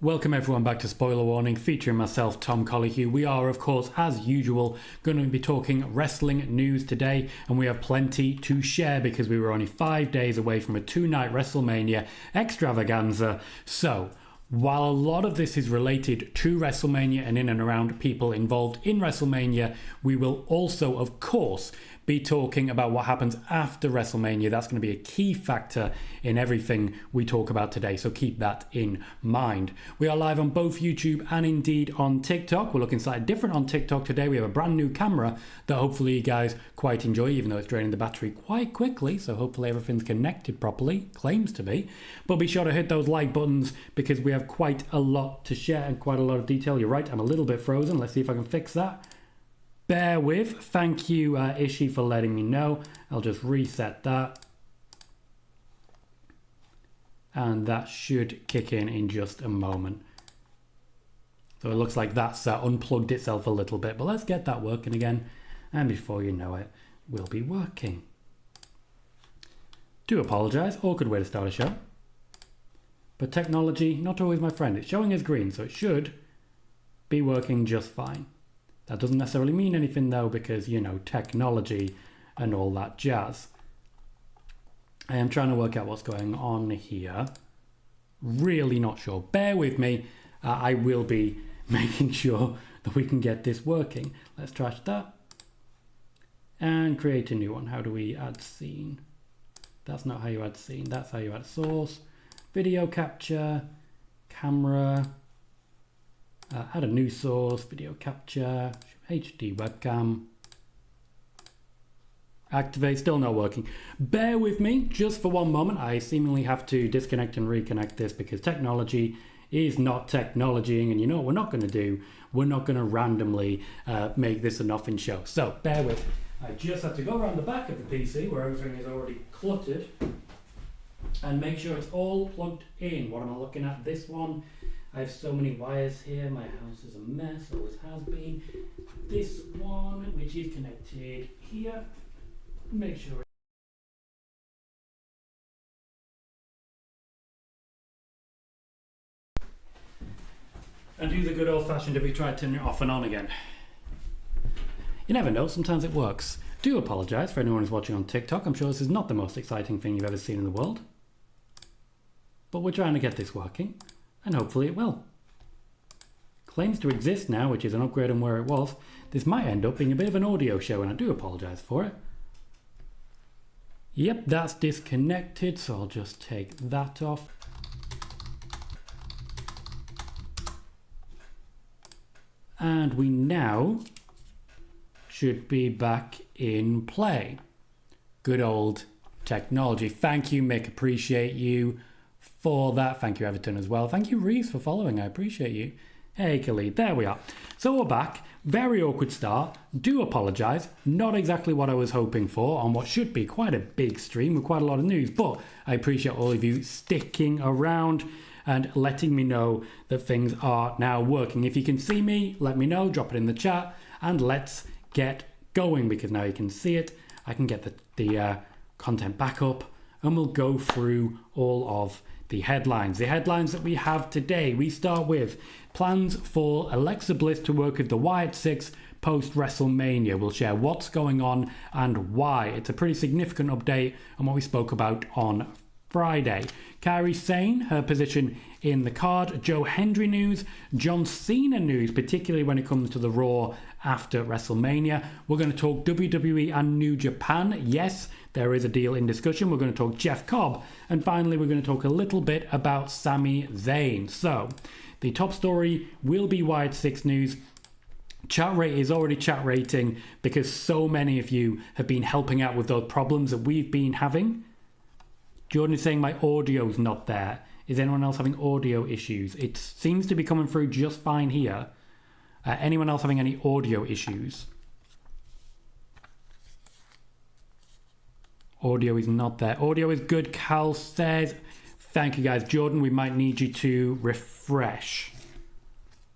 Welcome everyone back to Spoiler Warning, featuring myself, Tom Colohue. We are, of course, as usual, going to be talking wrestling news today, and we have plenty to share because we were only 5 days away from a two-night WrestleMania extravaganza. So, while a lot of this is related to WrestleMania and in and around people involved in WrestleMania, we will also, of course, be talking about what happens after WrestleMania. That's going to be a key factor in everything we talk about today, so keep that in mind. We are live on both YouTube and indeed on TikTok. We're looking slightly different on TikTok today. We have a brand new camera that hopefully you guys quite enjoy, even though it's draining the battery quite quickly, so hopefully everything's connected properly, claims to be. But be sure to hit those like buttons because we have quite a lot to share and quite a lot of detail. You're right, I'm a little bit frozen. Let's see if I can fix that. Bear with. Thank you, Ishi, for letting me know. I'll just reset that. And that should kick in just a moment. So it looks like that's unplugged itself a little bit. But let's get that working again. And before you know it, we'll be working. Do apologise. Awkward way to start a show. But technology, not always my friend. It's showing as green, so it should be working just fine. That doesn't necessarily mean anything though, because, you know, technology and all that jazz. I am trying to work out what's going on here. Really not sure. Bear with me. I will be making sure that we can get this working. Let's trash that. And create a new one. How do we add scene? That's not how you add scene. That's how you add source. Video capture. Camera. Add a new source, video capture, HD webcam. Activate, still not working. Bear with me just for one moment. I seemingly have to disconnect and reconnect this because technology is not technologying, and you know what we're not going to do? We're not going to randomly make this a nothing show. So bear with. I just have to go around the back of the PC where everything is already cluttered and make sure it's all plugged in. What am I looking at? This one. I have so many wires here. My house is a mess, always has been. This one, which is connected here, make sure. And do the good old-fashioned if we try to turn it off and on again. You never know, sometimes it works. Do apologise for anyone who's watching on TikTok. I'm sure this is not the most exciting thing you've ever seen in the world. But we're trying to get this working. And hopefully it will. Claims to exist now, which is an upgrade on where it was. This might end up being a bit of an audio show, and I do apologise for it. Yep, that's disconnected, so I'll just take that off. And we now should be back in play. Good old technology. Thank you, Mick. Appreciate you for that. Thank you, Everton, as well. Thank you, Reese, for following. I appreciate you. Hey, Khalid. There we are. So we're back. Very awkward start. Do apologise. Not exactly what I was hoping for on what should be quite a big stream with quite a lot of news. But I appreciate all of you sticking around and letting me know that things are now working. If you can see me, let me know. Drop it in the chat. And let's get going, because now you can see it. I can get the content back up. And we'll go through all of the headlines. The headlines that we have today, we start with plans for Alexa Bliss to work with the Wyatt Sicks post-WrestleMania. We'll share what's going on and why. It's a pretty significant update on what we spoke about on Friday. Kairi Sane, her position in the card. Joe Hendry news. John Cena news, particularly when it comes to the Raw after WrestleMania. We're going to talk WWE and New Japan. Yes, there is a deal in discussion. We're going to talk Jeff Cobb. And finally, we're going to talk a little bit about Sami Zayn. So, the top story will be Wyatt Sicks news. Chat rate is already chat rating because so many of you have been helping out with those problems that we've been having. Jordan is saying my audio's not there. Is anyone else having audio issues? It seems to be coming through just fine here. Anyone else having any audio issues? Audio is not there. Audio is good, Cal says. Thank you, guys. Jordan, we might need you to refresh.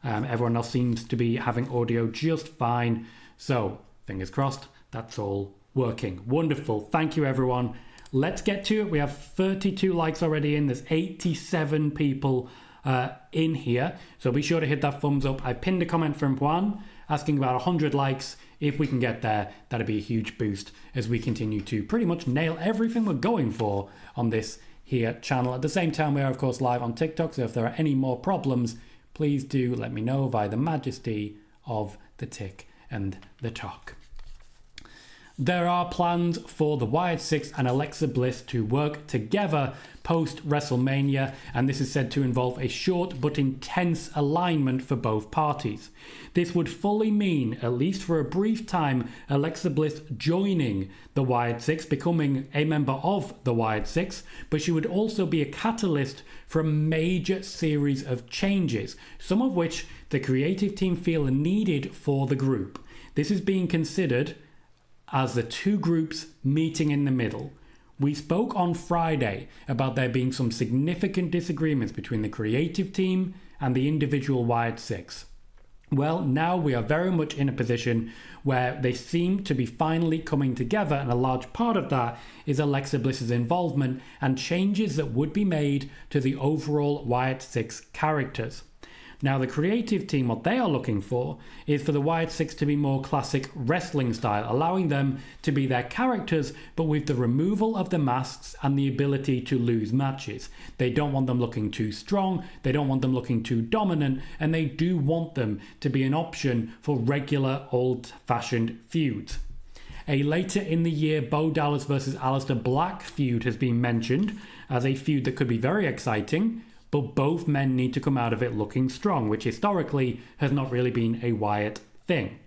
Everyone else seems to be having audio just fine. So, fingers crossed, that's all working. Wonderful. Thank you, everyone. Let's get to it. We have 32 likes already in. There's 87 people in here. So be sure to hit that thumbs up. I pinned a comment from Juan asking about 100 likes. If we can get there, that'd be a huge boost as we continue to pretty much nail everything we're going for on this here channel. At the same time, we are of course live on TikTok, so if there are any more problems, please do let me know via the majesty of the tick and the talk. There are plans for the Wyatt Sicks and Alexa Bliss to work together post WrestleMania, and this is said to involve a short but intense alignment for both parties. This would fully mean, at least for a brief time, Alexa Bliss joining the Wyatt Sicks, becoming a member of the Wyatt Sicks, but she would also be a catalyst for a major series of changes, some of which the creative team feel are needed for the group. This is being considered as the two groups meeting in the middle. We spoke on Friday about there being some significant disagreements between the creative team and the individual Wyatt Sicks. Well, now we are very much in a position where they seem to be finally coming together, and a large part of that is Alexa Bliss's involvement and changes that would be made to the overall Wyatt Sicks characters. Now, the creative team, what they are looking for is for the Wyatt Sicks to be more classic wrestling style, allowing them to be their characters, but with the removal of the masks and the ability to lose matches. They don't want them looking too strong, they don't want them looking too dominant, and they do want them to be an option for regular old-fashioned feuds. A later in the year Bo Dallas versus Aleister Black feud has been mentioned as a feud that could be very exciting, but both men need to come out of it looking strong, which historically has not really been a Wyatt thing.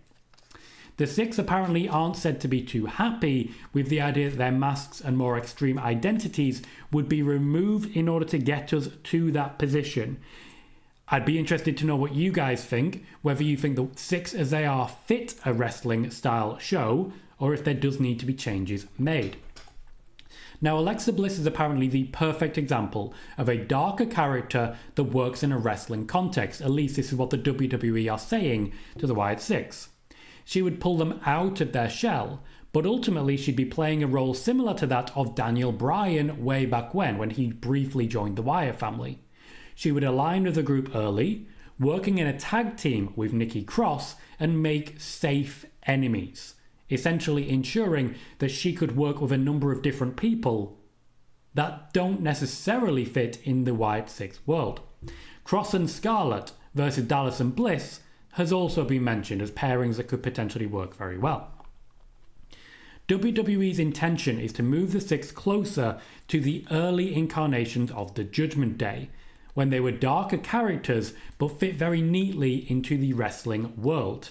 The Sicks apparently aren't said to be too happy with the idea that their masks and more extreme identities would be removed in order to get us to that position. I'd be interested to know what you guys think, whether you think the Sicks as they are fit a wrestling style show, or if there does need to be changes made. Now, Alexa Bliss is apparently the perfect example of a darker character that works in a wrestling context. At least this is what the WWE are saying to the Wyatt Sicks. She would pull them out of their shell, but ultimately she'd be playing a role similar to that of Daniel Bryan way back when he briefly joined the Wyatt family. She would align with the group early, working in a tag team with Nikki Cross, and make safe enemies, essentially ensuring that she could work with a number of different people that don't necessarily fit in the Wyatt Sicks world. Cross and Scarlett versus Dallas and Bliss has also been mentioned as pairings that could potentially work very well. WWE's intention is to move the Sicks closer to the early incarnations of the Judgment Day, when they were darker characters but fit very neatly into the wrestling world.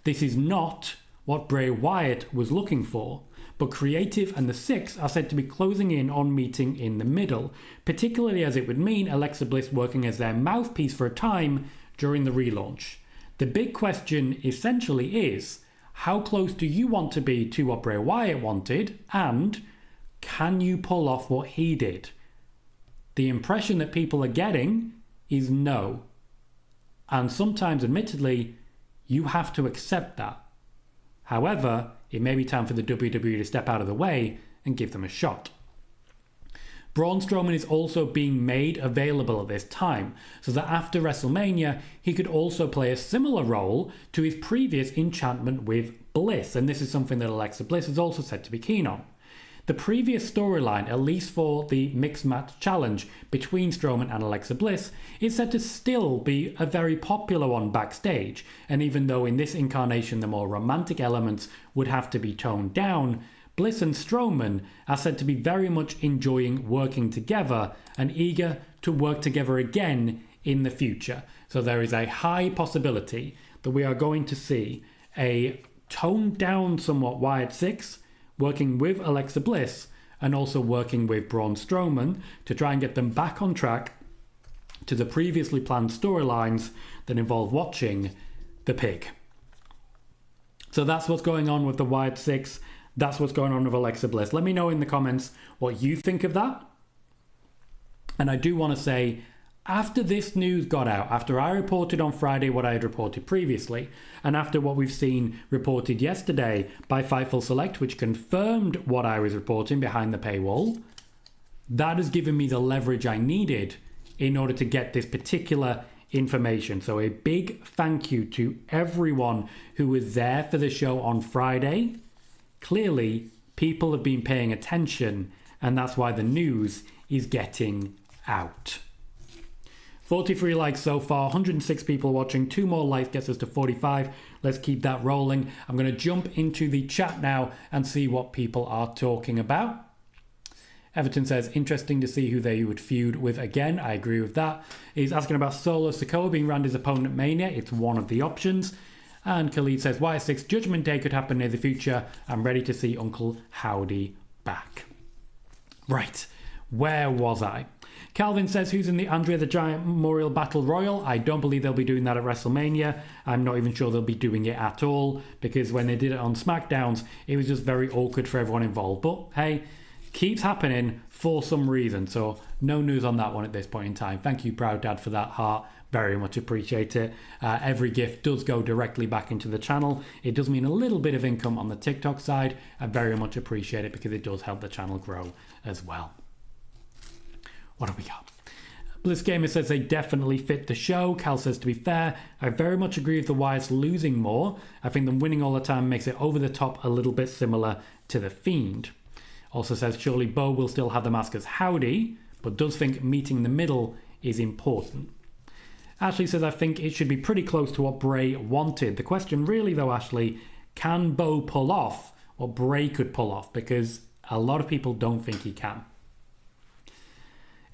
This is not what Bray Wyatt was looking for, but creative and the Sicks are said to be closing in on meeting in the middle, particularly as it would mean Alexa Bliss working as their mouthpiece for a time during the relaunch. The big question essentially is, how close do you want to be to what Bray Wyatt wanted, and can you pull off what he did? The impression that people are getting is no. And sometimes, admittedly, you have to accept that. However, it may be time for the WWE to step out of the way and give them a shot. Braun Strowman is also being made available at this time, so that after WrestleMania, he could also play a similar role to his previous enchantment with Bliss, and this is something that Alexa Bliss is also said to be keen on. The previous storyline, at least for the mixed match challenge between Strowman and Alexa Bliss, is said to still be a very popular one backstage, and even though in this incarnation the more romantic elements would have to be toned down, Bliss and Strowman are said to be very much enjoying working together and eager to work together again in the future. So there is a high possibility that we are going to see a toned down somewhat Wyatt Sicks working with Alexa Bliss and also working with Braun Strowman to try and get them back on track to the previously planned storylines that involve watching the pig. So that's what's going on with the Wyatt Sicks. That's what's going on with Alexa Bliss. Let me know in the comments what you think of that. And I do want to say, after this news got out, after I reported on Friday what I had reported previously, and after what we've seen reported yesterday by Fightful Select, which confirmed what I was reporting behind the paywall, that has given me the leverage I needed in order to get this particular information. So a big thank you to everyone who was there for the show on Friday. Clearly, people have been paying attention, and that's why the news is getting out. 43 likes so far, 106 people watching, 2 more likes gets us to 45. Let's keep that rolling. I'm going to jump into the chat now and see what people are talking about. Everton says, interesting to see who they would feud with again. I agree with that. He's asking about Solo Sikoa being Randy's opponent at Mania. It's one of the options. And Khalid says, Wyatt Sicks Judgment Day could happen near the future. I'm ready to see Uncle Howdy back. Right, where was I? Calvin says, who's in the Andre the Giant Memorial Battle Royal? I don't believe they'll be doing that at WrestleMania. I'm not even sure they'll be doing it at all, because when they did it on SmackDowns, it was just very awkward for everyone involved. But hey, keeps happening for some reason, so no news on that one at this point in time. Thank you, Proud Dad, for that heart. Very much appreciate it. Every gift does go directly back into the channel. It does mean a little bit of income on the TikTok side. I very much appreciate it because it does help the channel grow as well. What do we got? Bliss Gamer says they definitely fit the show. Cal says, to be fair, I very much agree with the Wyatts losing more. I think them winning all the time makes it over the top, a little bit similar to The Fiend. Also says, surely Bo will still have the mask as Howdy, but does think meeting in the middle is important. Ashley says, I think it should be pretty close to what Bray wanted. The question really, though, Ashley, can Bo pull off what Bray could pull off? Because a lot of people don't think he can.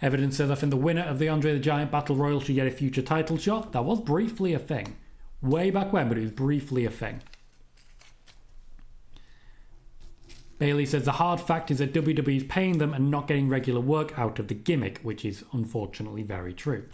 Evidence says, I think the winner of the Andre the Giant Battle Royal should get a future title shot. That was briefly a thing. Way back when, but it was briefly a thing. Bailey says, the hard fact is that WWE is paying them and not getting regular work out of the gimmick, which is unfortunately very true.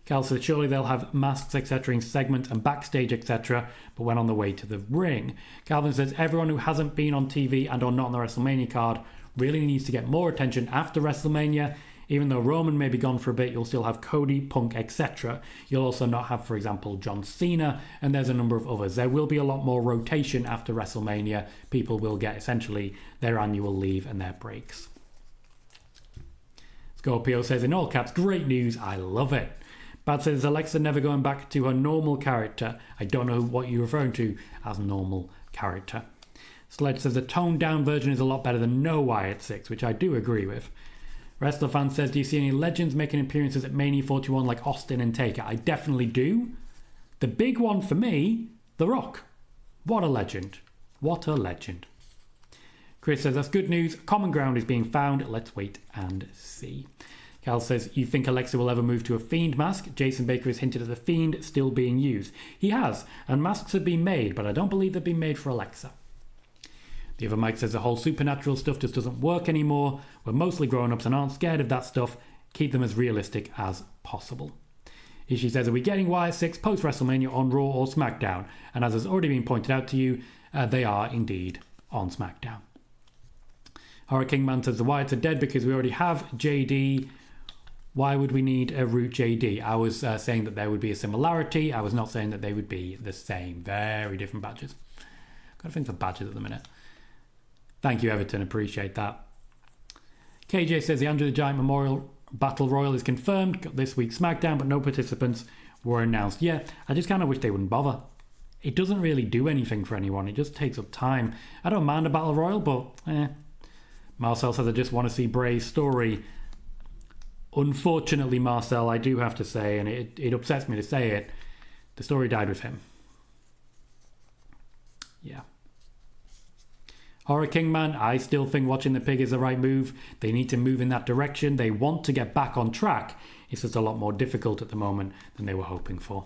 Cal says, surely they'll have masks, etc. in segments and backstage, etc., but when on the way to the ring. Calvin says, everyone who hasn't been on TV and or not on the WrestleMania card really needs to get more attention after WrestleMania. Even though Roman may be gone for a bit, you'll still have Cody, Punk, etc. You'll also not have, for example, John Cena, and there's a number of others. There will be a lot more rotation after WrestleMania. People will get essentially their annual leave and their breaks. Scorpio says, in all caps, great news, I love it. Bad says, Alexa never going back to her normal character. I don't know what you're referring to as normal character. Sledge says, the toned down version is a lot better than no Wyatt Sicks, which I do agree with. Wrestler Fan says, do you see any legends making appearances at Mania 41 like Austin and Taker? I definitely do. The big one for me, The Rock. What a legend. What a legend. Chris says, that's good news. Common ground is being found. Let's wait and see. Cal says, you think Alexa will ever move to a Fiend mask? Jason Baker has hinted at the Fiend still being used. He has, and masks have been made, but I don't believe they've been made for Alexa. The other Mike says the whole supernatural stuff just doesn't work anymore. We're mostly grown-ups and aren't scared of that stuff. Keep them as realistic as possible. Ishii says, are we getting Wyatt Sicks post-WrestleMania on Raw or SmackDown? And as has already been pointed out to you, they are indeed on SmackDown. Horror King Man says the Wyatts are dead because we already have JD. Why would we need a Root JD? I was saying that there would be a similarity. I was not saying that they would be the same. Very different badges. Got to think for badges at the minute. Thank you, Everton. Appreciate that. KJ says the Andre the Giant Memorial Battle Royal is confirmed. Got this week's SmackDown, but no participants were announced. Yeah, I just kind of wish they wouldn't bother. It doesn't really do anything for anyone. It just takes up time. I don't mind a Battle Royal, but Marcel says, I just want to see Bray's story. Unfortunately, Marcel, I do have to say, and it upsets me to say it, the story died with him. Yeah. Horror King Man, I still think watching the pig is the right move. They need to move in that direction. They want to get back on track. It's just a lot more difficult at the moment than they were hoping for.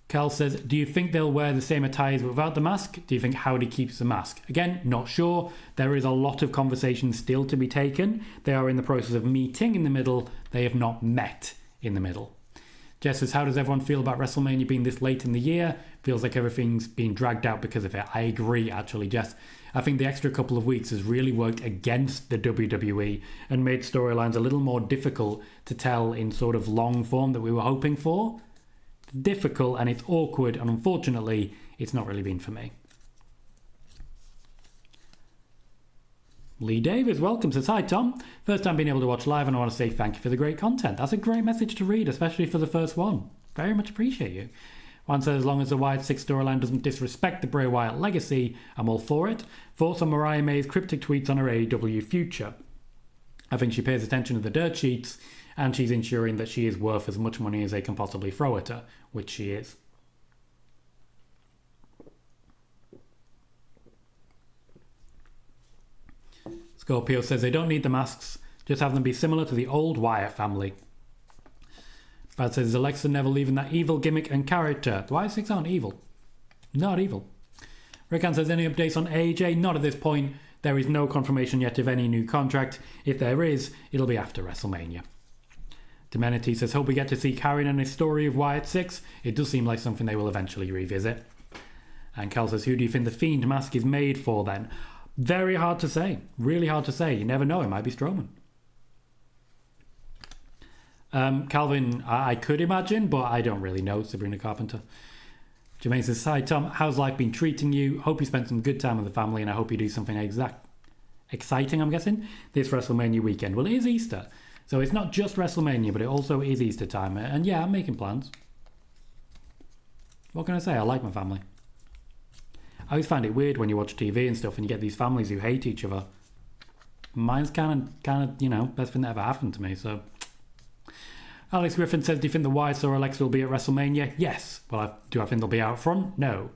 Cal says, do you think they'll wear the same attires without the mask? Do you think Howdy keeps the mask? Again, not sure. There is a lot of conversation still to be taken. They are in the process of meeting in the middle. They have not met in the middle. Jess says, how does everyone feel about WrestleMania being this late in the year? Feels like everything's being dragged out because of it. I agree, actually, Jess. I think the extra couple of weeks has really worked against the WWE and made storylines a little more difficult to tell in sort of long form that we were hoping for. It's difficult and it's awkward, and unfortunately, it's not really been for me. Lee Davis, welcome, says, hi Tom. First time being able to watch live and I want to say thank you for the great content. That's a great message to read, especially for the first one. Very much appreciate you. One says, as long as the Wyatt Sicks storyline doesn't disrespect the Bray Wyatt legacy, I'm all for it. Thoughts on Mariah May's cryptic tweets on her AEW future? I think she pays attention to the dirt sheets and she's ensuring that she is worth as much money as they can possibly throw at her, which she is. Scorpio says they don't need the masks, just have them be similar to the old Wyatt family. Brad says, is Alexa never leaving that evil gimmick and character? The Wyatt Sicks aren't evil. Not evil. Rickan says, any updates on AJ? Not at this point. There is no confirmation yet of any new contract. If there is, it'll be after WrestleMania. Demenity says, hope we get to see Kairi and his story of Wyatt Sicks. It does seem like something they will eventually revisit. And Cal says, who do you think the Fiend mask is made for then? Very hard to say. Really hard to say. You never know. It might be Strowman. Calvin, I could imagine, but I don't really know. Sabrina Carpenter. Jermaine says, hi Tom, how's life been treating you? Hope you spent some good time with the family and I hope you do something exciting, I'm guessing, this WrestleMania weekend. Well, it is Easter. So it's not just WrestleMania, but it also is Easter time. And yeah, I'm making plans. What can I say? I like my family. I always find it weird when you watch TV and stuff and you get these families who hate each other. Mine's kind of, you know, best thing that ever happened to me, so. Alex Griffin says, do you think the Wyatts or Alexa will be at WrestleMania? Yes. Well, do I think they'll be out front? No.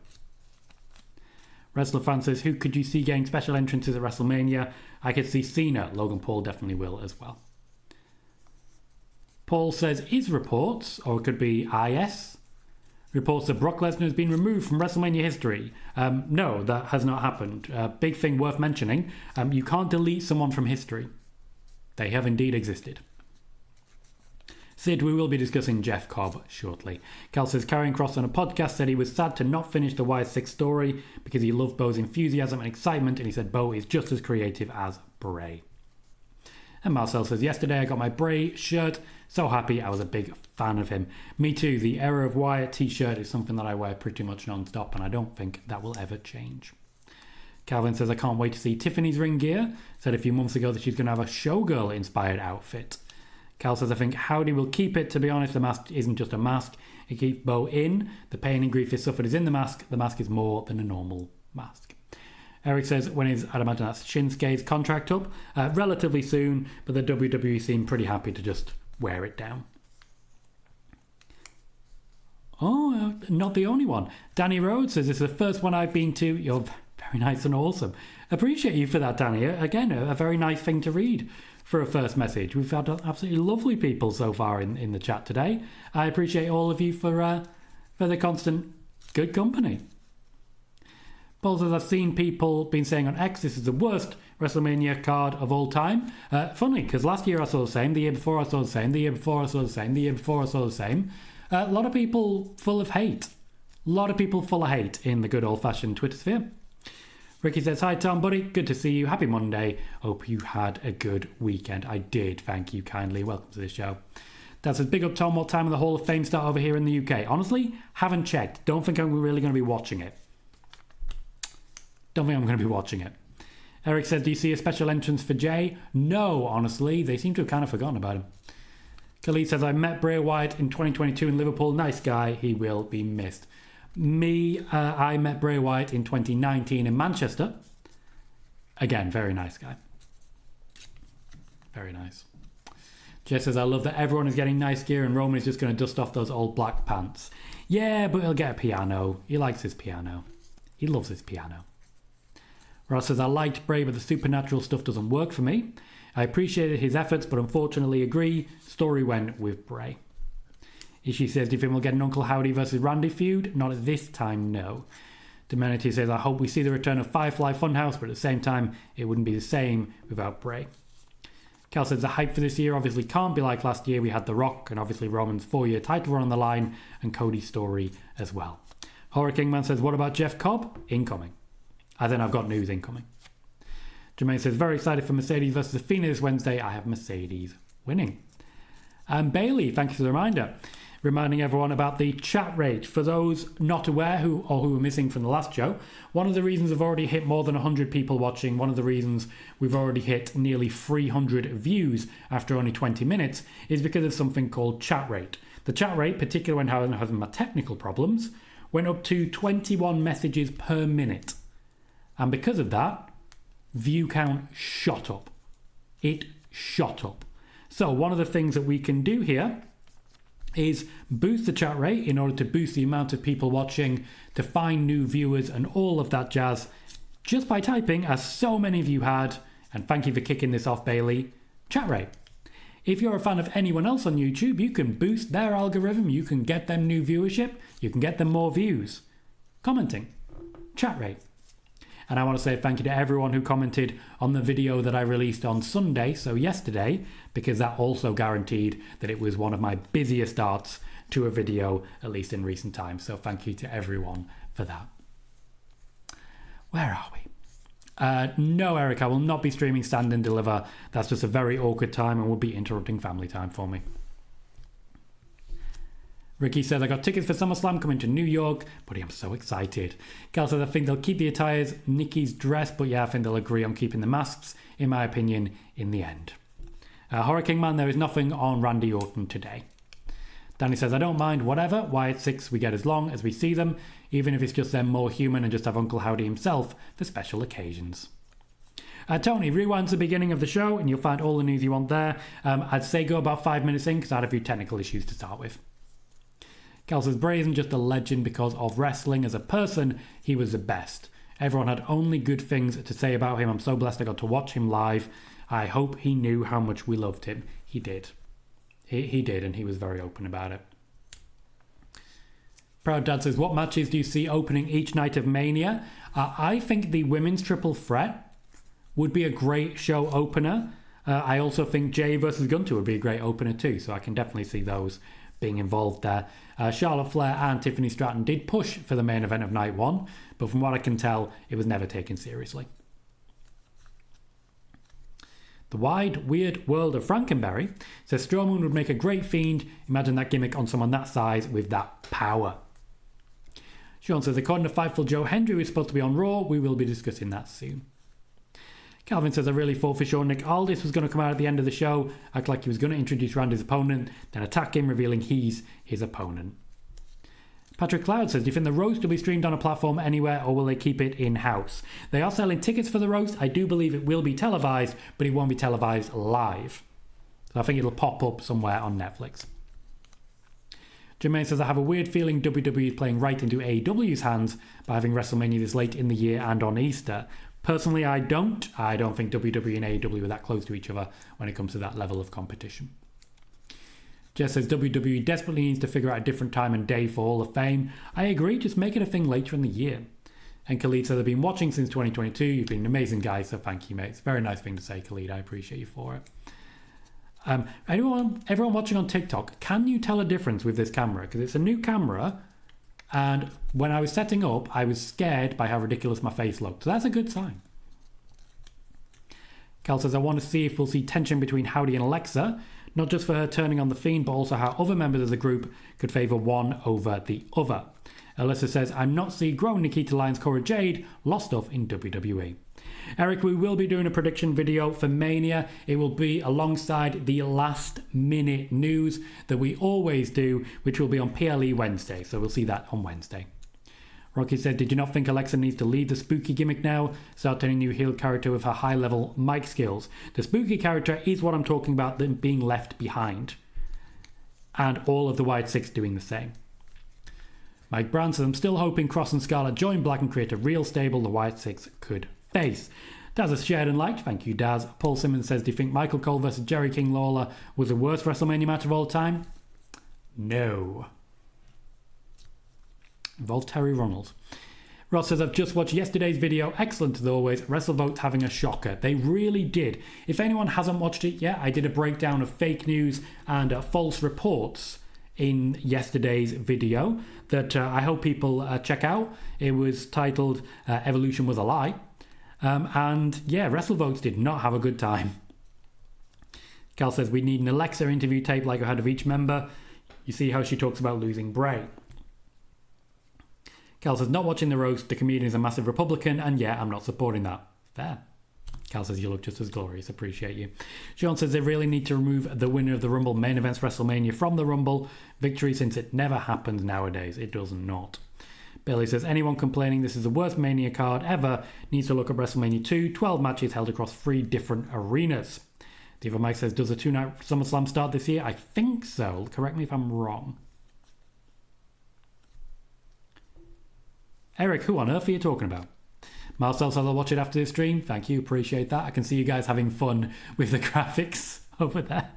Wrestler Fan says, who could you see getting special entrances at WrestleMania? I could see Cena. Logan Paul definitely will as well. Paul says, is reports, or it could be IS, reports that Brock Lesnar has been removed from WrestleMania history. No, that has not happened. Big thing worth mentioning, you can't delete someone from history. They have indeed existed. Sid, we will be discussing Jeff Cobb shortly. Cal says, Karrion Kross on a podcast said he was sad to not finish the Wyatt Sicks story because he loved Bo's enthusiasm and excitement, and he said Bo is just as creative as Bray. And Marcel says, yesterday I got my Bray shirt. So happy, I was a big fan of him. Me too, the Era of Wyatt t-shirt is something that I wear pretty much non-stop and I don't think that will ever change. Calvin says, I can't wait to see Tiffany's ring gear. Said a few months ago that she's going to have a showgirl-inspired outfit. Cal says, I think Howdy will keep it. To be honest, the mask isn't just a mask. It keeps Bo in. The pain and grief he suffered is in the mask. The mask is more than a normal mask. Eric says, when is, I'd imagine that's Shinsuke's contract up? Relatively soon, but the WWE seem pretty happy to just wear it down. Oh, not the only one. Danny Rhodes says, this is the first one I've been to. You're very nice and awesome. Appreciate you for that, Danny. Again, a very nice thing to read for a first message. We've had absolutely lovely people so far in the chat today. I appreciate all of you for the constant good company. Paul says, I've seen people been saying on X, this is the worst WrestleMania card of all time. Funny, because last year I saw the same, the year before I saw the same, the year before I saw the same, the year before I saw the same. A lot of people full of hate. A lot of people full of hate in the good old-fashioned Twitter sphere. Ricky says, hi Tom, buddy, good to see you. Happy Monday. Hope you had a good weekend. I did, thank you kindly. Welcome to the show. That says, big up Tom, what time will the Hall of Fame start over here in the UK? Honestly, haven't checked. Don't think I'm really going to be watching it. Don't think I'm going to be watching it. Eric says, do you see a special entrance for Jay? No, honestly. They seem to have kind of forgotten about him. Khalid says, I met Bray Wyatt in 2022 in Liverpool. Nice guy. He will be missed. I met Bray Wyatt in 2019 in Manchester. Again, very nice guy. Very nice. Jess says, I love that everyone is getting nice gear and Roman is just going to dust off those old black pants. Yeah, but he'll get a piano. He likes his piano. He loves his piano. Ross says, I liked Bray, but the supernatural stuff doesn't work for me. I appreciated his efforts, but unfortunately agree. Story went with Bray. Ishii says, do you think we'll get an Uncle Howdy versus Randy feud? Not at this time, no. Demenity says, I hope we see the return of Firefly Funhouse, but at the same time, it wouldn't be the same without Bray. Cal says, the hype for this year obviously can't be like last year. We had The Rock, and obviously Roman's 4-year title run on the line, and Cody's story as well. Horror Kingman says, what about Jeff Cobb? Incoming. As in, I've got news incoming. Jermaine says, very excited for Mercedes versus Athena this Wednesday. I have Mercedes winning. And Bailey, thank you for the reminder. reminding everyone about the chat rate. For those not aware who were missing from the last show, one of the reasons we've already hit more than 100 people watching, one of the reasons we've already hit nearly 300 views after only 20 minutes, is because of something called chat rate. The chat rate, particularly when having my technical problems, went up to 21 messages per minute. And because of that, view count shot up. It shot up. So one of the things that we can do here is boost the chat rate in order to boost the amount of people watching, to find new viewers and all of that jazz, just by typing, as so many of you had, and thank you for kicking this off, Bailey, chat rate. If you're a fan of anyone else on YouTube, you can boost their algorithm, you can get them new viewership, you can get them more views. Commenting, chat rate. And I want to say thank you to everyone who commented on the video that I released on Sunday, so yesterday, because that also guaranteed that it was one of my busiest starts to a video, at least in recent times. So thank you to everyone for that. Where are we? No, Eric, I will not be streaming Stand and Deliver. That's just a very awkward time and will be interrupting family time for me. Ricky says, I got tickets for SummerSlam coming to New York, buddy, I'm so excited. Cal says, I think they'll keep the attires, Nikki's dress, but yeah, I think they'll agree on keeping the masks, in my opinion, in the end. Horror King Man, there is nothing on Randy Orton today. Danny says, I don't mind whatever, Wyatt Sicks we get as long as we see them, even if it's just them more human and just have Uncle Howdy himself for special occasions. Tony, rewind to the beginning of the show and you'll find all the news you want there. I'd say go about 5 minutes in because I had a few technical issues to start with. Cal says, Bray isn't just a legend because of wrestling. As a person, he was the best. Everyone had only good things to say about him. I'm so blessed I got to watch him live. I hope he knew how much we loved him. He did. He did, and he was very open about it. Proud Dad says, what matches do you see opening each night of Mania? I think the women's triple threat would be a great show opener. I also think Jay versus Gunter would be a great opener too, so I can definitely see those being involved there. Charlotte Flair and Tiffany Stratton did push for the main event of night one, but from what I can tell, it was never taken seriously. The Wide Weird World of Frankenberry says Strowman would make a great Fiend. Imagine that gimmick on someone that size with that power. Sean says, according to Fightful, Joe Hendry is supposed to be on Raw. We will be discussing that soon. Calvin says, I really thought for sure Nick Aldis was going to come out at the end of the show, act like he was going to introduce Randy's opponent, then attack him, revealing he's his opponent. Patrick Cloud says, do you think the roast will be streamed on a platform anywhere or will they keep it in-house? They are selling tickets for the roast. I do believe it will be televised, but it won't be televised live. So I think it'll pop up somewhere on Netflix. Jermaine says, I have a weird feeling WWE is playing right into AEW's hands by having WrestleMania this late in the year and on Easter. Personally, I don't think WWE and AEW are that close to each other when it comes to that level of competition. Jess says, WWE desperately needs to figure out a different time and day for Hall of Fame. I agree, just make it a thing later in the year. And Khalid says, I've been watching since 2022. You've been an amazing guy, so thank you, mate. It's a very nice thing to say, Khalid. I appreciate you for it. Everyone watching on TikTok, can you tell a difference with this camera? Because it's a new camera, and when I was setting up, I was scared by how ridiculous my face looked. So that's a good sign. Cal says, I want to see if we'll see tension between Howdy and Alexa, not just for her turning on the Fiend, but also how other members of the group could favour one over the other. Alyssa says, I'm not seeing grown Nikita Lyons, Cora Jade, lost stuff in WWE. Eric, we will be doing a prediction video for Mania. It will be alongside the last minute news that we always do, which will be on PLE Wednesday. So we'll see that on Wednesday. Rocky said, did you not think Alexa needs to leave the spooky gimmick now? Start turning new heel character with her high-level mic skills. The spooky character is what I'm talking about, them being left behind. And all of the Wyatt Sicks doing the same. Mike Brown says, I'm still hoping Cross and Scarlett join Black and create a real stable the Wyatt Sicks could face. Daz has shared and liked. Thank you, Daz. Paul Simmons says, do you think Michael Cole versus Jerry King Lawler was the worst WrestleMania match of all time? No. Involved Terry Ronald. Ross says, I've just watched yesterday's video. Excellent as always. WrestleVote having a shocker. They really did. If anyone hasn't watched it yet, I did a breakdown of fake news and false reports in yesterday's video that I hope people check out. It was titled Evolution Was a Lie. And yeah, WrestleVotes did not have a good time. Cal says, we need an Alexa interview tape like I had of each member. You see how she talks about losing Bray. Cal says, not watching the roast, the comedian is a massive Republican, and yeah, I'm not supporting that. Fair. Cal says, you look just as glorious, appreciate you. Sean says, they really need to remove the winner of the Rumble main events WrestleMania from the Rumble victory since it never happens nowadays. It does not. Billy says, anyone complaining this is the worst Mania card ever needs to look at WrestleMania 2, 12 matches held across 3 different arenas. Diva Mike says, does a 2-night SummerSlam start this year? I think so. Correct me if I'm wrong. Eric, who on earth are you talking about? Marcel says, I'll watch it after this stream. Thank you, appreciate that. I can see you guys having fun with the graphics over there.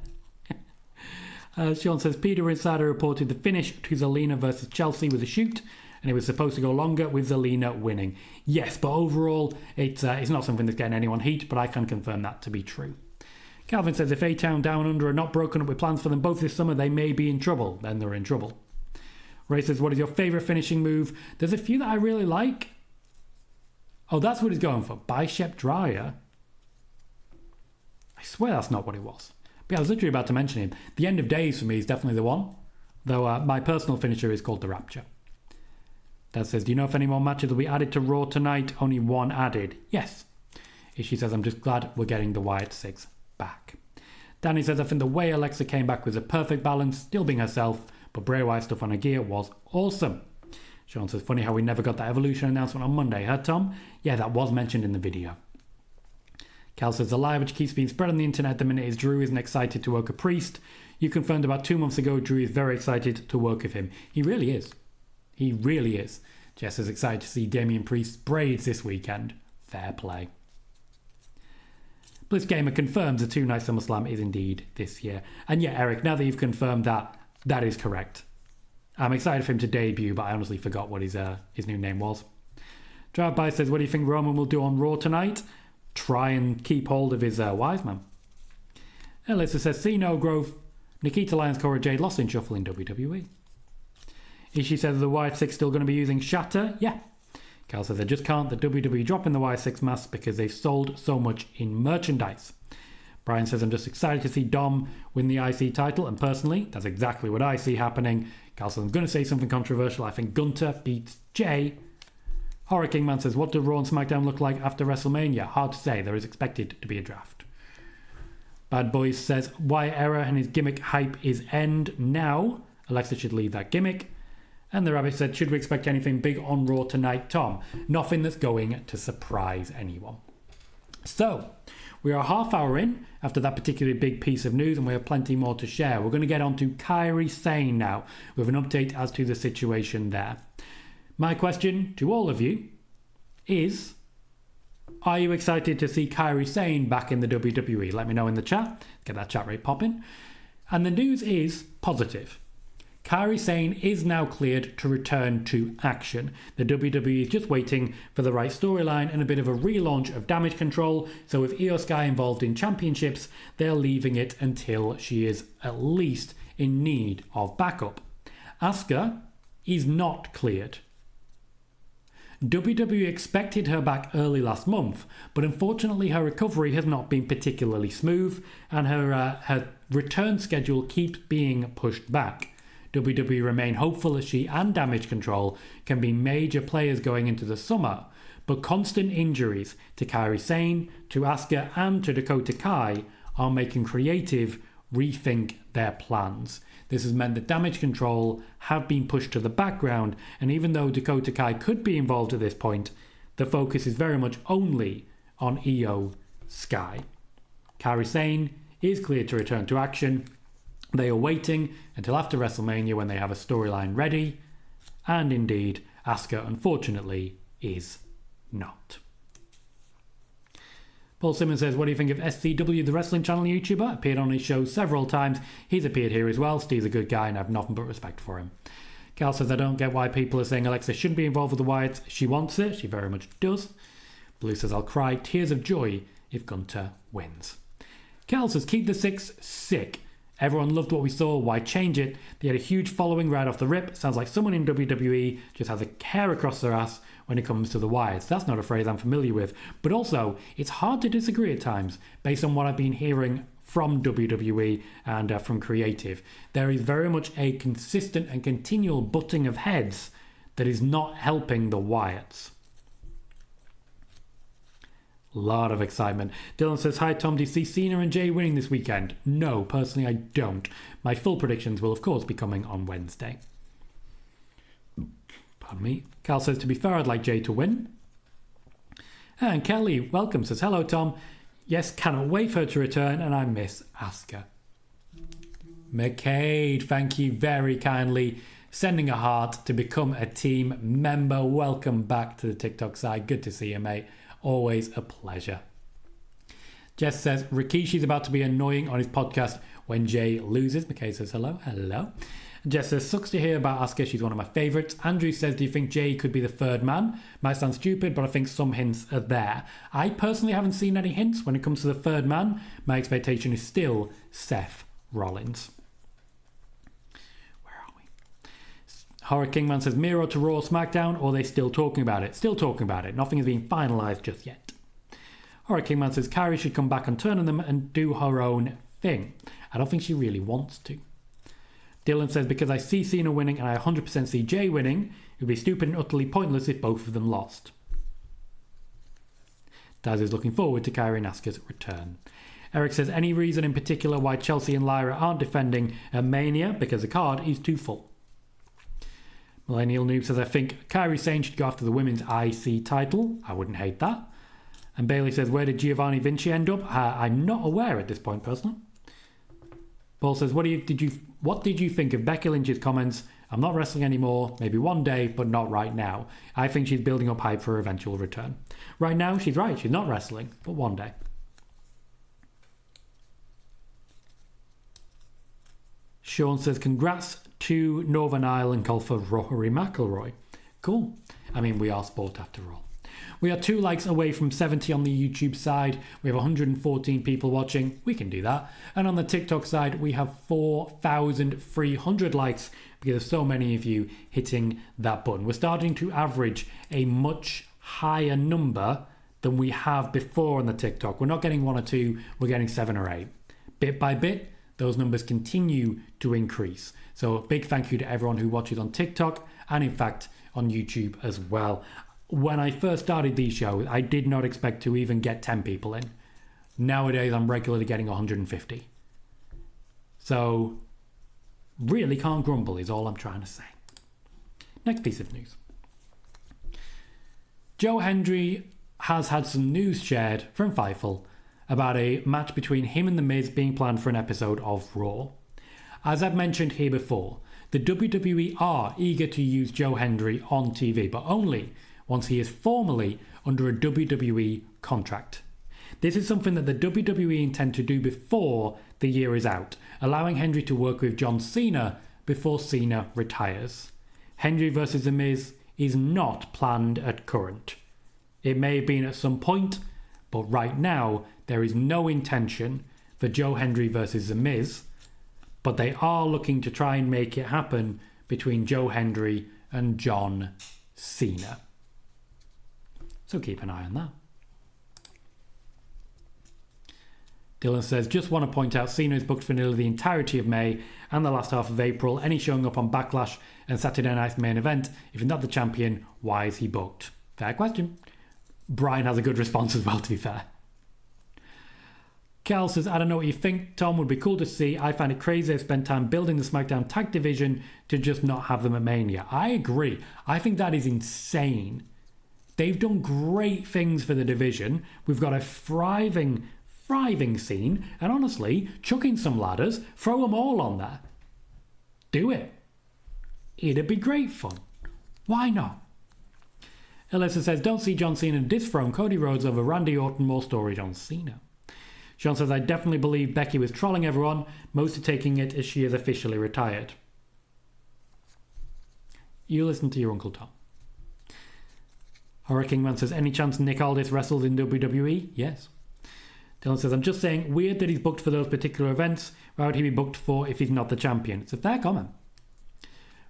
Sean says, PWInsider reported the finish to Zelina versus Chelsea was a shoot, and it was supposed to go longer with Zelina winning. Yes, but overall, it's not something that's getting anyone heat, but I can confirm that to be true. Calvin says, if A-Town Down Under are not broken up with plans for them both this summer, they may be in trouble. Then they're in trouble. Ray says, what is your favourite finishing move? There's a few that I really like. Oh, that's what he's going for. Bicep dryer. I swear that's not what it was. But yeah, I was literally about to mention him. The End of Days for me is definitely the one. Though my personal finisher is called the Rapture. Dad says, do you know if any more matches will be added to Raw tonight? Only one added. Yes. She says, I'm just glad we're getting the Wyatt Sicks back. Danny says, I think the way Alexa came back was a perfect balance, still being herself, but Bray Wyatt stuff on her gear was awesome. Sean says, funny how we never got that Evolution announcement on Monday, huh, Tom? Yeah, that was mentioned in the video. Cal says, the lie which keeps being spread on the internet at the minute is Drew isn't excited to work a priest. You confirmed about 2 months ago Drew is very excited to work with him. He really is. He really is. Jess is excited to see Damian Priest's braids this weekend. Fair play. Bliss Gamer confirms the 2-night SummerSlam is indeed this year. And yeah, Eric, now that you've confirmed that, that is correct. I'm excited for him to debut, but I honestly forgot what his new name was. Drive-By says, what do you think Roman will do on Raw tonight? Try and keep hold of his wise man. Alyssa says, see no growth. Nikita Lyons, Cora Jade lost in shuffle in WWE. Ishii says, the Wyatt Sicks still going to be using Shatter? Yeah. Cal says, they just can't. The WWE dropping the Wyatt Sicks mask because they've sold so much in merchandise. Brian says, I'm just excited to see Dom win the IC title, and personally, that's exactly what I see happening. Cal says, I'm going to say something controversial. I think Gunter beats Jay. Horror Kingman says, what do Raw and SmackDown look like after WrestleMania? Hard to say. There is expected to be a draft. Bad Boys says, Wyatt era and his gimmick hype is end now. Alexa should leave that gimmick. And the Rabbit said, should we expect anything big on Raw tonight, Tom? Nothing that's going to surprise anyone. So, we are a half hour in after that particularly big piece of news, and we have plenty more to share. We're going to get on to Kairi Sane now with an update as to the situation there. My question to all of you is, are you excited to see Kairi Sane back in the WWE? Let me know in the chat. Get that chat rate popping. And the news is positive. Kairi Sane is now cleared to return to action. The WWE is just waiting for the right storyline and a bit of a relaunch of Damage Control. So with Io Sky involved in championships, they're leaving it until she is at least in need of backup. Asuka is not cleared. WWE expected her back early last month, but unfortunately her recovery has not been particularly smooth, and her return schedule keeps being pushed back. WWE remain hopeful that she and Damage Control can be major players going into the summer, but constant injuries to Kairi Sane, to Asuka and to Dakota Kai are making creative rethink their plans. This has meant that Damage Control have been pushed to the background, and even though Dakota Kai could be involved at this point, the focus is very much only on Io Sky. Kairi Sane is cleared to return to action. They are waiting until after WrestleMania when they have a storyline ready, and indeed, Asuka unfortunately is not. Paul Simmons says, what do you think of SCW, the wrestling channel YouTuber? Appeared on his show several times. He's appeared here as well. Steve's a good guy and I have nothing but respect for him. Cal says, I don't get why people are saying Alexa shouldn't be involved with the Wyatts. She wants it. She very much does. Blue says, I'll cry tears of joy if Gunter wins. Cal says, keep the Six sick. Everyone loved what we saw. Why change it? They had a huge following right off the rip. Sounds like someone in WWE just has a hair across their ass when it comes to the Wyatts. That's not a phrase I'm familiar with. But also, it's hard to disagree at times based on what I've been hearing from WWE and from creative. There is very much a consistent and continual butting of heads that is not helping the Wyatts. Lot of excitement. Dylan says, hi Tom, do you see Cena and Jay winning this weekend? No, personally I don't. My full predictions will of course be coming on Wednesday. Pardon me. Cal says, to be fair, I'd like Jay to win. And Kelly, welcome, says, hello Tom. Yes, cannot wait for her to return, and I miss Asuka. McCade, thank you very kindly. Sending a heart to become a team member. Welcome back to the TikTok side. Good to see you, mate. Always a pleasure. Jess says, Rikishi's about to be annoying on his podcast when Jay loses. McKay says, hello. Jess says, sucks to hear about Asuka. She's one of my favourites. Andrew says, do you think Jay could be the third man? Might sound stupid, but I think some hints are there. I personally haven't seen any hints when it comes to the third man. My expectation is still Seth Rollins. Where are we? Horror Kingman says, Miro to Raw SmackDown, or are they still talking about it? Still talking about it. Nothing has been finalised just yet. Horror Kingman says, Kairi should come back and turn on them and do her own thing. I don't think she really wants to. Dylan says, because I see Cena winning and I 100% see Jay winning, it would be stupid and utterly pointless if both of them lost. Daz is looking forward to Kairi and Asuka's return. Eric says, any reason in particular why Chelsea and Lyra aren't defending at Mania? Because the card is too full. Millennial Noob says, I think Kairi Sane should go after the women's IC title. I wouldn't hate that. And Bailey says, where did Giovanni Vinci end up? I'm not aware at this point, personally. Paul says, what did you think of Becky Lynch's comments? I'm not wrestling anymore. Maybe one day, but not right now. I think she's building up hype for her eventual return. Right now, she's right. She's not wrestling, but one day. Sean says, congrats to Northern Ireland golfer Rory McIlroy. Cool. I mean, we are sport after all. We are 2 likes away from 70 on the YouTube side. We have 114 people watching. We can do that. And on the TikTok side, we have 4,300 likes because of so many of you hitting that button. We're starting to average a much higher number than we have before on the TikTok. We're not getting 1 or 2, we're getting 7 or 8. Bit by bit, those numbers continue to increase. So a big thank you to everyone who watches on TikTok and in fact on YouTube as well. When I first started these shows, I did not expect to even get 10 people in. Nowadays, I'm regularly getting 150. So, really can't grumble is all I'm trying to say. Next piece of news. Joe Hendry has had some news shared from Fightful about a match between him and The Miz being planned for an episode of Raw. As I've mentioned here before, the WWE are eager to use Joe Hendry on TV, but only once he is formally under a WWE contract. This is something that the WWE intend to do before the year is out, allowing Hendry to work with John Cena before Cena retires. Hendry versus The Miz is not planned at current. It may have been at some point, but right now there is no intention for Joe Hendry versus The Miz, but they are looking to try and make it happen between Joe Hendry and John Cena. So keep an eye on that. Dylan says, just want to point out Cena is booked for nearly the entirety of May and the last half of April. Any showing up on Backlash and Saturday Night's main event? If he's not the champion, why is he booked? Fair question. Brian has a good response as well, to be fair. Cal says, I don't know what you think, Tom. Would be cool to see. I find it crazy they've spent time building the SmackDown tag division to just not have them at Mania. I agree. I think that is insane. They've done great things for the division. We've got a thriving scene. And honestly, chuck in some ladders, throw them all on there. Do it. It'd be great fun. Why not? Alyssa says, don't see John Cena dethrone Cody Rhodes over Randy Orton. More story on Cena. Sean says, I definitely believe Becky was trolling everyone. Most are taking it as she is officially retired. You listen to your Uncle Tom. Horror Kingman says, any chance Nick Aldis wrestles in WWE? Yes. Dylan says, I'm just saying, weird that he's booked for those particular events. Why would he be booked for if he's not the champion? It's a fair comment.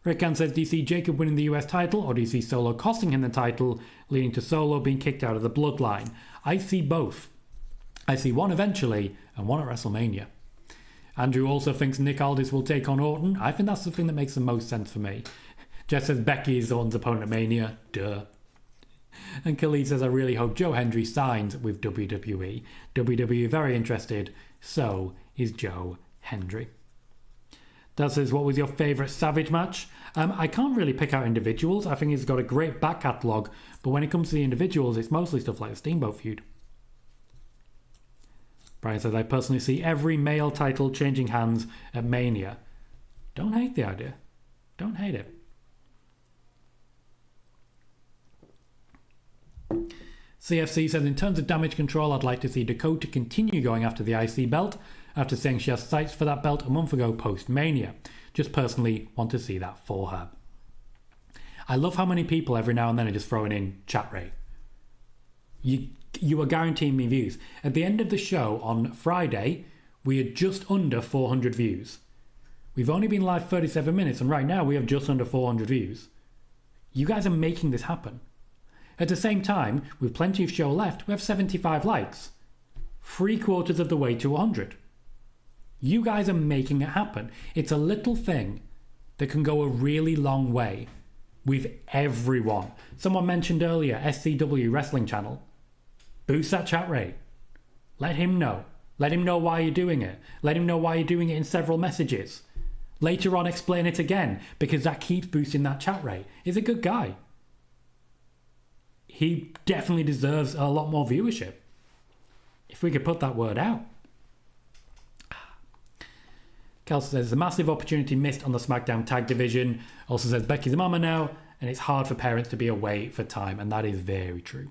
Rickon says, do you see Jacob winning the US title, or do you see Solo costing him the title, leading to Solo being kicked out of the bloodline? I see both. I see one eventually and one at WrestleMania. Andrew also thinks Nick Aldis will take on Orton. I think that's the thing that makes the most sense for me. Jess says Becky is Orton's opponent at Mania. Duh. And Khalid says, I really hope Joe Hendry signs with WWE. WWE very interested. So is Joe Hendry. Dad says, what was your favourite Savage match? I can't really pick out individuals. I think he's got a great back catalogue. But when it comes to the individuals, it's mostly stuff like the Steamboat feud. Brian says, I personally see every male title changing hands at Mania. Don't hate the idea. Don't hate it. CFC says, in terms of damage control, I'd like to see Dakota continue going after the IC belt after saying she has sights for that belt a month ago post-Mania. Just personally want to see that for her. I love how many people every now and then are just throwing in chat rate. You are guaranteeing me views. At the end of the show on Friday, we had just under 400 views. We've only been live 37 minutes, and right now we have just under 400 views. You guys are making this happen. At the same time, with plenty of show left, we have 75 likes. 3/4 of the way to 100. You guys are making it happen. It's a little thing that can go a really long way with everyone. Someone mentioned earlier, SCW Wrestling Channel. Boost that chat rate. Let him know. Let him know why you're doing it. Let him know why you're doing it in several messages. Later on, explain it again, because that keeps boosting that chat rate. He's a good guy. He definitely deserves a lot more viewership. If we could put that word out. Kelsey says, a massive opportunity missed on the SmackDown tag division. Also says, Becky's a mama now, and it's hard for parents to be away for time, and that is very true.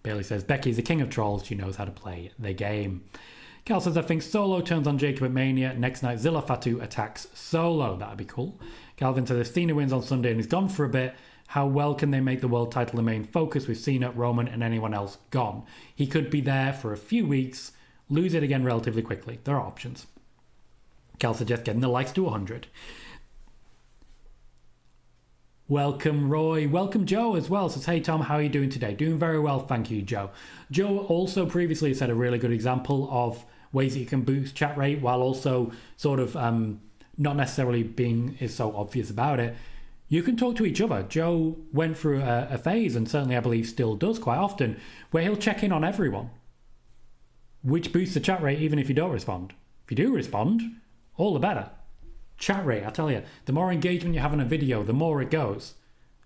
Bailey says, Becky is the king of trolls. She knows how to play the game. Cal says, I think Solo turns on Jacob at Mania. Next night, Zilla Fatu attacks Solo. That'd be cool. Calvin says, if Cena wins on Sunday and is gone for a bit, how well can they make the world title the main focus with Cena, Roman, and anyone else gone? He could be there for a few weeks, lose it again relatively quickly. There are options. Cal suggests getting the likes to 100. Welcome, Roy. Welcome, Joe, as well. Says, hey, Tom, how are you doing today? Doing very well, thank you, Joe. Joe also previously said a really good example of ways that you can boost chat rate while also sort of not necessarily being so obvious about it. You can talk to each other. Joe went through a phase, and certainly I believe still does quite often, where he'll check in on everyone, which boosts the chat rate even if you don't respond. If you do respond, all the better. Chat rate, I tell you, the more engagement you have in a video, the more it goes.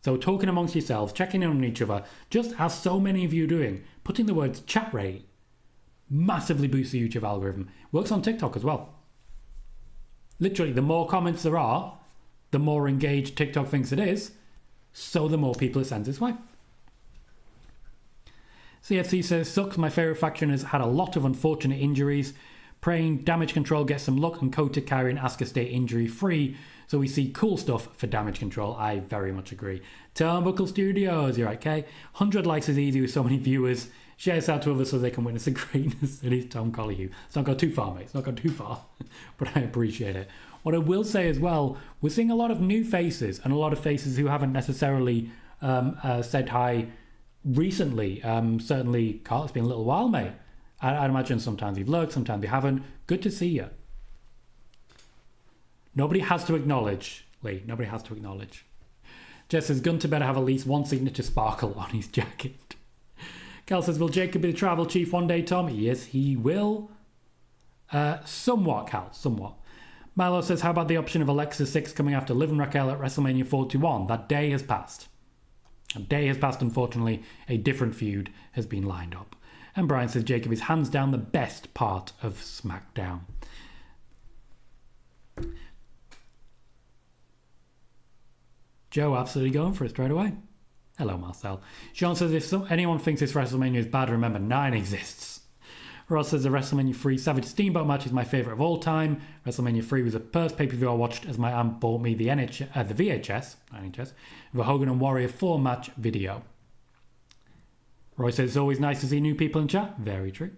So talking amongst yourselves, checking in on each other, just as so many of you are doing, putting the words chat rate massively boosts the YouTube algorithm. Works on TikTok as well. Literally, the more comments there are, the more engaged TikTok thinks it is, so the more people it sends its way. CFC says, sucks, my favourite faction has had a lot of unfortunate injuries. Praying Damage Control gets some luck and Kota, Kairi and Asuka stay injury free, so we see cool stuff for Damage Control. I very much agree. Turnbuckle Studios, you're right, Kay. 100 likes is easy with so many viewers. Share this out to others so they can witness the greatness that is Tom Colohue. It's not gone too far, mate. It's not gone too far. But I appreciate it. What I will say as well, we're seeing a lot of new faces and a lot of faces who haven't necessarily said hi recently. Certainly, Carl, it's been a little while, mate. I'd imagine sometimes you've lurked, sometimes you haven't. Good to see you. Nobody has to acknowledge, Lee. Nobody has to acknowledge. Jess says, Gunter better have at least one signature sparkle on his jacket. Cal says, will Jacob be the tribal chief one day, Tom? Yes, he will. Somewhat, Cal, somewhat. Milo says, how about the option of Alexa Sicks coming after Liv and Raquel at WrestleMania 41? That day has passed. A day has passed, unfortunately. A different feud has been lined up. And Brian says, Jacob is hands down the best part of SmackDown. Joe absolutely going for it straight away. Hello, Marcel. Sean says, if anyone thinks this WrestleMania is bad, remember 9 exists. Ross says, the WrestleMania 3 Savage Steamboat match is my favourite of all time. WrestleMania 3 was the first pay-per-view I watched as my aunt bought me the VHS, the Hogan and Warrior 4 match video. Roy says, it's always nice to see new people in chat. Very true.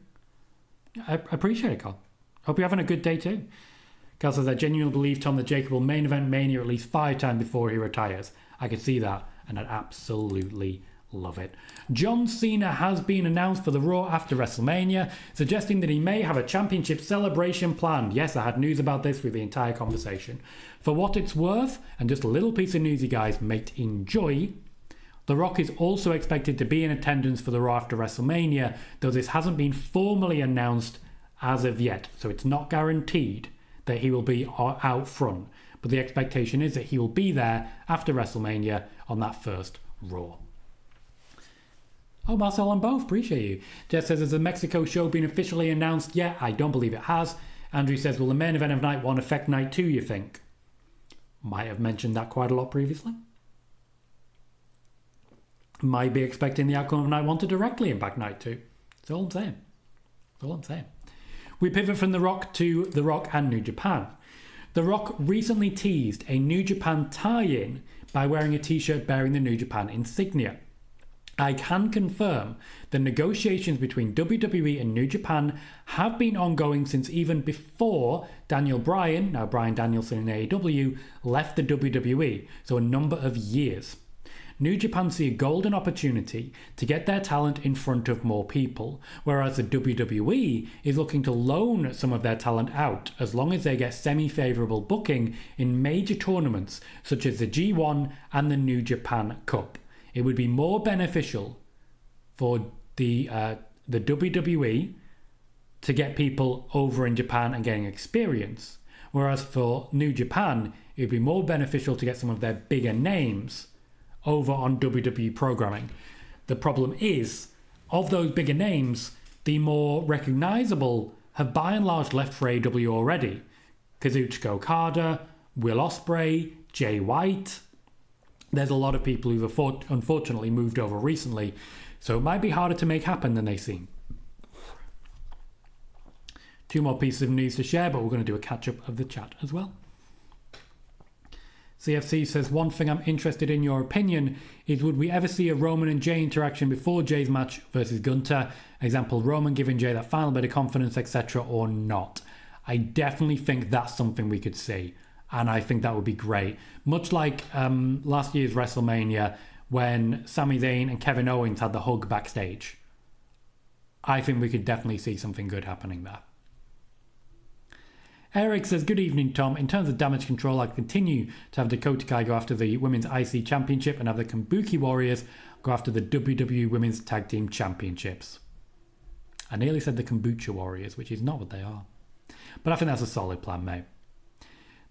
I appreciate it, Carl. Hope you're having a good day too. Carl says, I genuinely believe, Tom, that Jacob will main event Mania at least 5 times before he retires. I could see that, and I'd absolutely Love it. John Cena has been announced for the Raw after WrestleMania, suggesting that he may have a championship celebration planned. Yes, I had news about this through the entire conversation. For what it's worth, and just a little piece of news you guys might enjoy, The Rock is also expected to be in attendance for the Raw after WrestleMania, though this hasn't been formally announced as of yet, so it's not guaranteed that he will be out front. But the expectation is that he will be there after WrestleMania on that first Raw. Oh, Marcel on both. Appreciate you. Jeff says, has the Mexico show been officially announced yet? I don't believe it has. Andrew says, will the main event of night 1 affect night 2, you think? Might have mentioned that quite a lot previously. Might be expecting the outcome of night 1 to directly impact night 2. That's all I'm saying. That's all I'm saying. We pivot from The Rock to The Rock and New Japan. The Rock recently teased a New Japan tie-in by wearing a t-shirt bearing the New Japan insignia. I can confirm the negotiations between WWE and New Japan have been ongoing since even before Daniel Bryan, now Bryan Danielson in AEW, left the WWE, so a number of years. New Japan see a golden opportunity to get their talent in front of more people, whereas the WWE is looking to loan some of their talent out as long as they get semi-favourable booking in major tournaments such as the G1 and the New Japan Cup. It would be more beneficial for the WWE to get people over in Japan and getting experience, whereas for New Japan, it would be more beneficial to get some of their bigger names over on WWE programming. The problem is, of those bigger names, the more recognisable have by and large left for AEW already. Kazuchika Okada, Will Ospreay, Jay White. There's a lot of people who've unfortunately moved over recently, so it might be harder to make happen than they seem. 2 more pieces of news to share, but we're going to do a catch-up of the chat as well. CFC says, one thing I'm interested in your opinion is, would we ever see a Roman and Jay interaction before Jay's match versus Gunther? Example, Roman giving Jay that final bit of confidence, etc., or not? I definitely think that's something we could see, and I think that would be great. Much like last year's WrestleMania when Sami Zayn and Kevin Owens had the hug backstage. I think we could definitely see something good happening there. Eric says, good evening, Tom. In terms of damage control, I continue to have Dakota Kai go after the Women's IC Championship and have the Kabuki Warriors go after the WWE Women's Tag Team Championships. I nearly said the Kombucha Warriors, which is not what they are. But I think that's a solid plan, mate.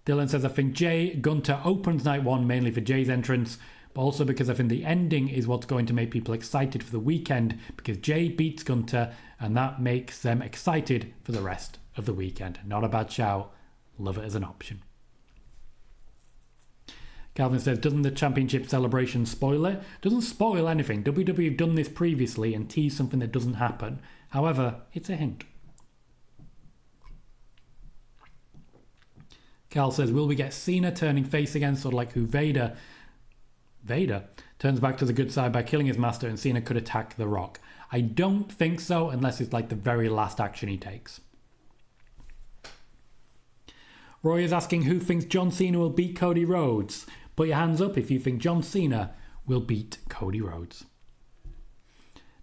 Dylan says, I think Jay Gunter opens night 1 mainly for Jay's entrance, but also because I think the ending is what's going to make people excited for the weekend, because Jay beats Gunter and that makes them excited for the rest of the weekend. Not a bad shout. Love it as an option. Calvin says, doesn't the championship celebration spoil it? Doesn't spoil anything. WWE have done this previously and teased something that doesn't happen. However, it's a hint. Cal says, will we get Cena turning face again, sort of like who Vader turns back to the good side by killing his master and Cena could attack The Rock? I don't think so, unless it's like the very last action he takes. Roy is asking who thinks John Cena will beat Cody Rhodes. Put your hands up if you think John Cena will beat Cody Rhodes.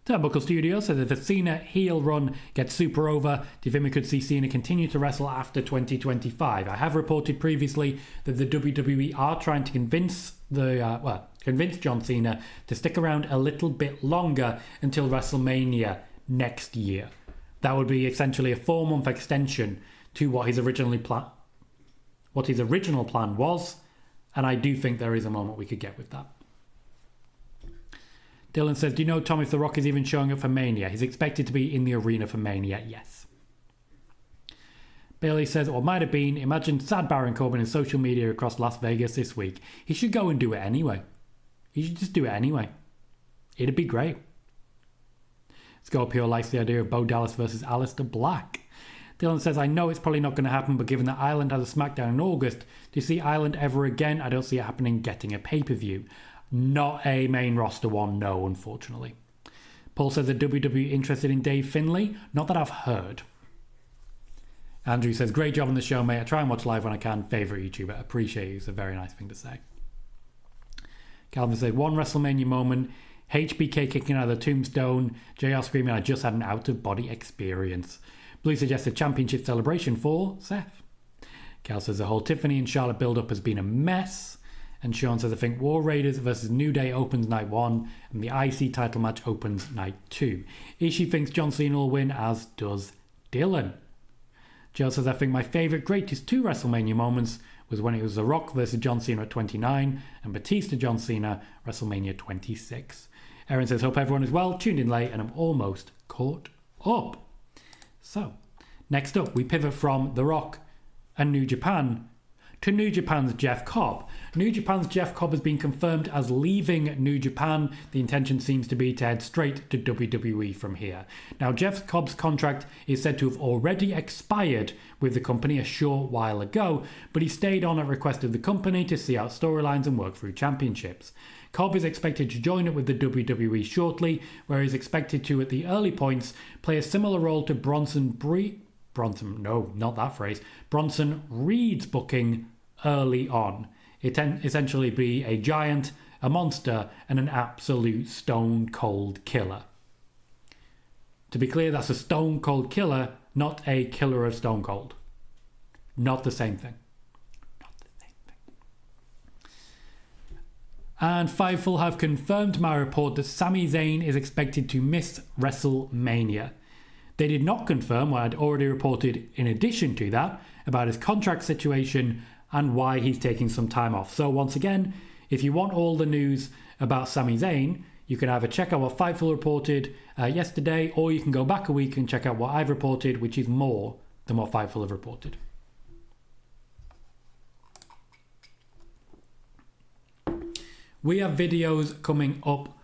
Turnbuckle Studio says, if a Cena heel run gets super over, do you think we could see Cena continue to wrestle after 2025? I have reported previously that the WWE are trying to convince John Cena to stick around a little bit longer until WrestleMania next year. That would be essentially a 4-month extension to what his original plan was, and I do think there is a moment we could get with that. Dylan says, do you know, Tom, if The Rock is even showing up for Mania? He's expected to be in the arena for Mania, yes. Bailey says, or might have been, imagine sad Baron Corbin in social media across Las Vegas this week. He should go and do it anyway. He should just do it anyway. It'd be great. Scorpio likes the idea of Bo Dallas versus Aleister Black. Dylan says, I know it's probably not going to happen, but given that Ireland has a SmackDown in August, do you see Ireland ever again? I don't see it happening getting a pay-per-view. Not a main roster one, no, unfortunately. Paul says, are WWE interested in Dave Finlay? Not that I've heard. Andrew says, great job on the show, mate. I try and watch live when I can. Favourite YouTuber. Appreciate you. It's a very nice thing to say. Calvin says, one WrestleMania moment. HBK kicking out of the tombstone. JR screaming, I just had an out-of-body experience. Blue suggested championship celebration for Seth. Cal says the whole Tiffany and Charlotte build-up has been a mess. And Sean says, I think War Raiders versus New Day opens night 1 and the IC title match opens night 2. Ishii thinks John Cena will win, as does Dylan. Jill says, I think my favourite greatest 2 WrestleMania moments was when it was The Rock versus John Cena at 29 and Batista John Cena WrestleMania 26. Erin says, hope everyone is well, tuned in late and I'm almost caught up. So, next up, we pivot from The Rock and New Japan to New Japan's Jeff Cobb. New Japan's Jeff Cobb has been confirmed as leaving New Japan. The intention seems to be to head straight to WWE from here. Now, Jeff Cobb's contract is said to have already expired with the company a short while ago, but he stayed on at request of the company to see out storylines and work through championships. Cobb is expected to join it with the WWE shortly, where he's expected to, at the early points, play a similar role to Bronson Reed's booking early on. It essentially be a giant, a monster, and an absolute stone cold killer. To be clear, that's a stone cold killer, not a killer of Stone Cold. Not the same thing. And Fightful have confirmed my report that Sami Zayn is expected to miss WrestleMania. They did not confirm what I'd already reported in addition to that about his contract situation and why he's taking some time off. So once again, if you want all the news about Sami Zayn, you can either check out what Fightful reported yesterday, or you can go back a week and check out what I've reported, which is more than what Fightful have reported. We have videos coming up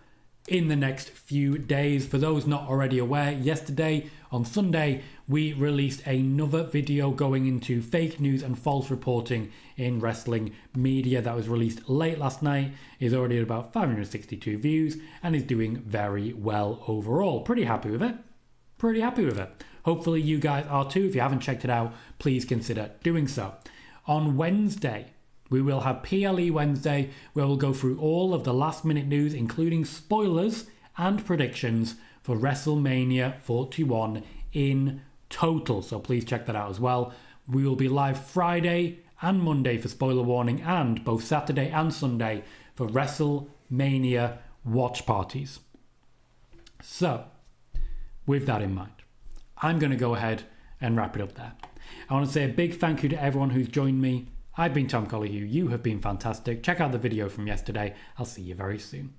in the next few days. For those not already aware, yesterday on Sunday we released another video going into fake news and false reporting in wrestling media that was released late last night. Is already at about 562 views and is doing very well overall. Pretty happy with it. Hopefully you guys are too. If you haven't checked it out, please consider doing so. On Wednesday we will have PLE Wednesday, where we'll go through all of the last minute news, including spoilers and predictions for WrestleMania 41 in total. So please check that out as well. We will be live Friday and Monday for spoiler warning, and both Saturday and Sunday for WrestleMania watch parties. So, with that in mind, I'm going to go ahead and wrap it up there. I want to say a big thank you to everyone who's joined me. I've been Tom Colohue. You have been fantastic. Check out the video from yesterday. I'll see you very soon.